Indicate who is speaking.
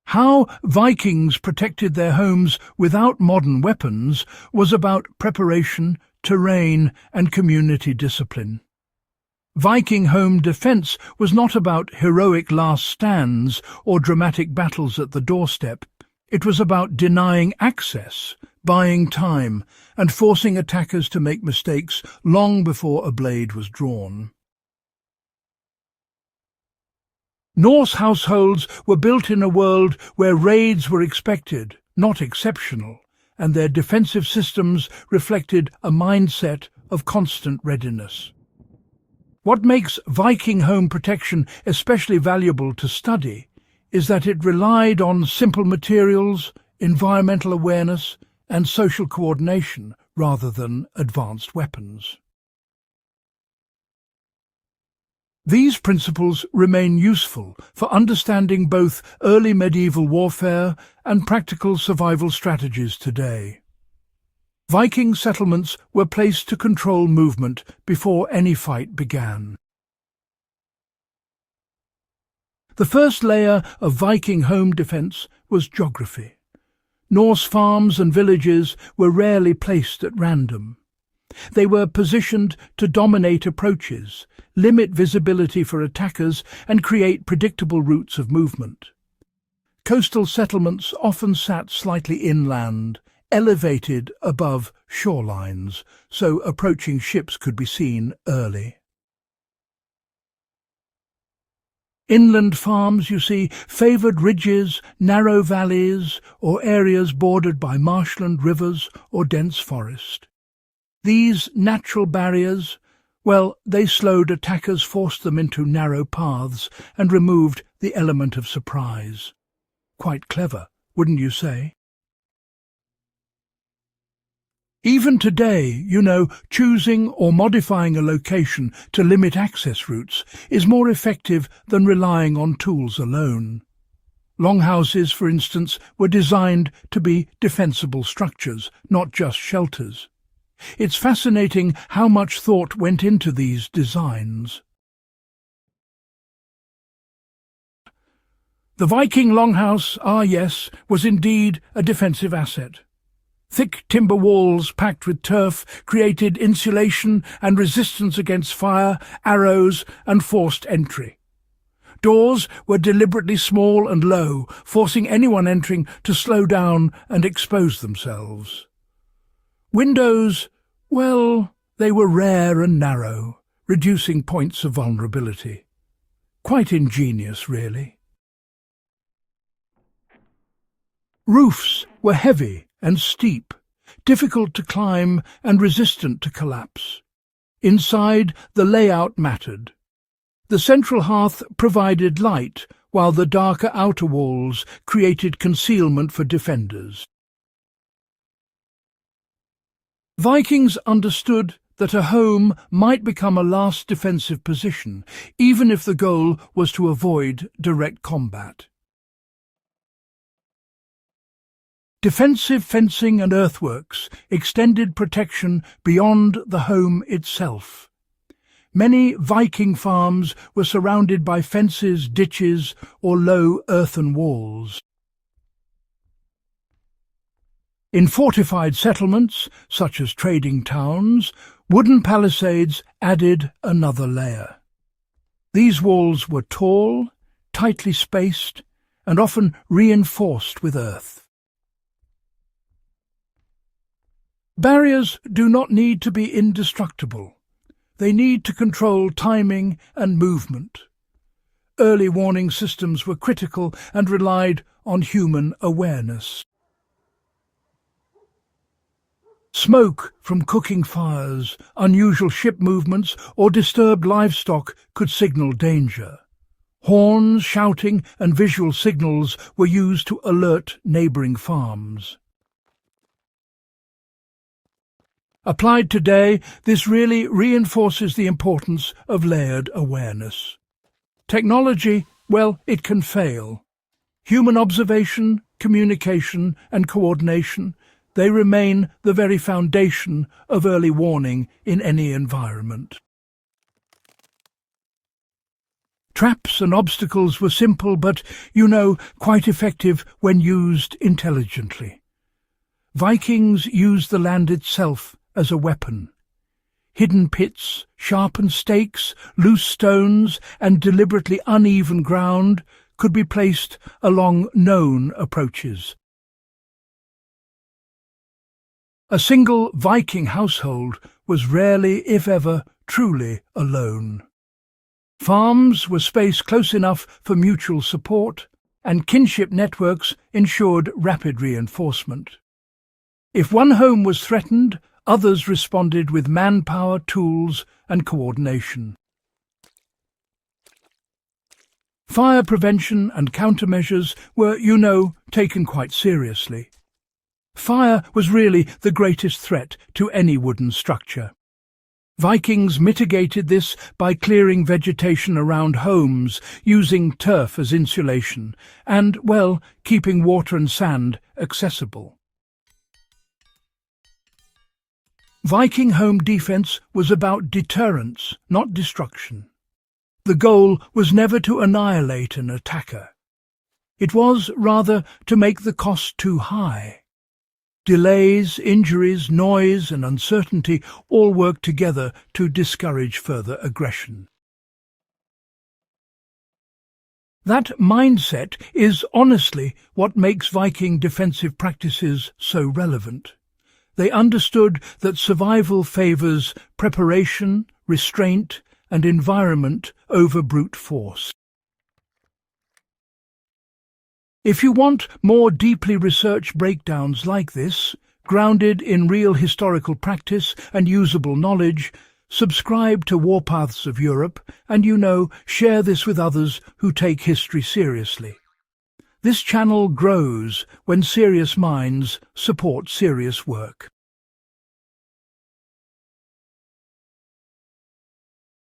Speaker 1: How Vikings protected their homes without modern weapons was about preparation, terrain, and community discipline. Viking home defence was not about heroic last stands or dramatic battles at the doorstep. It was about denying access, buying time, and forcing attackers to make mistakes long before a blade was drawn. Norse households were built in a world where raids were expected, not exceptional, and their defensive systems reflected a mindset of constant readiness. What makes Viking home protection especially valuable to study is that it relied on simple materials, environmental awareness, and social coordination rather than advanced weapons. These principles remain useful for understanding both early medieval warfare and practical survival strategies today. Viking settlements were placed to control movement before any fight began. The first layer of Viking home defence was geography. Norse farms and villages were rarely placed at random. They were positioned to dominate approaches, limit visibility for attackers, and create predictable routes of movement. Coastal settlements often sat slightly inland, elevated above shorelines, so approaching ships could be seen early. Inland farms, you see, favoured ridges, narrow valleys, or areas bordered by marshland, rivers, or dense forest. These natural barriers, well, they slowed attackers, forced them into narrow paths, and removed the element of surprise. Quite clever, wouldn't you say? Even today, choosing or modifying a location to limit access routes is more effective than relying on tools alone. Longhouses, for instance, were designed to be defensible structures, not just shelters. It's fascinating how much thought went into these designs. The Viking longhouse, yes, was indeed a defensive asset. Thick timber walls packed with turf created insulation and resistance against fire, arrows, and forced entry. Doors were deliberately small and low, forcing anyone entering to slow down and expose themselves. Windows, well, they were rare and narrow, reducing points of vulnerability. Quite ingenious, really. Roofs were heavy and steep, difficult to climb and resistant to collapse. Inside, the layout mattered. The central hearth provided light, while the darker outer walls created concealment for defenders. Vikings understood that a home might become a last defensive position, even if the goal was to avoid direct combat. Defensive fencing and earthworks extended protection beyond the home itself. Many Viking farms were surrounded by fences, ditches, or low earthen walls. In fortified settlements, such as trading towns, wooden palisades added another layer. These walls were tall, tightly spaced, and often reinforced with earth. Barriers do not need to be indestructible. They need to control timing and movement. Early warning systems were critical and relied on human awareness. Smoke from cooking fires, unusual ship movements, or disturbed livestock could signal danger. Horns, shouting, and visual signals were used to alert neighbouring farms. Applied today, this really reinforces the importance of layered awareness. Technology, well, it can fail. Human observation, communication, and coordination, they remain the very foundation of early warning in any environment. Traps and obstacles were simple but, quite effective when used intelligently. Vikings used the land itself as a weapon. Hidden pits, sharpened stakes, loose stones, and deliberately uneven ground could be placed along known approaches. A single Viking household was rarely, if ever, truly alone. Farms were spaced close enough for mutual support, and kinship networks ensured rapid reinforcement. If one home was threatened, others responded with manpower, tools, and coordination. Fire prevention and countermeasures were, taken quite seriously. Fire was really the greatest threat to any wooden structure. Vikings mitigated this by clearing vegetation around homes, using turf as insulation, and, keeping water and sand accessible. Viking home defense was about deterrence, not destruction. The goal was never to annihilate an attacker. It was, rather, to make the cost too high. Delays, injuries, noise, and uncertainty all worked together to discourage further aggression. That mindset is honestly what makes Viking defensive practices so relevant. They understood that survival favours preparation, restraint, and environment over brute force. If you want more deeply researched breakdowns like this, grounded in real historical practice and usable knowledge, subscribe to Warpaths of Europe and, share this with others who take history seriously. This channel grows when serious minds support serious work.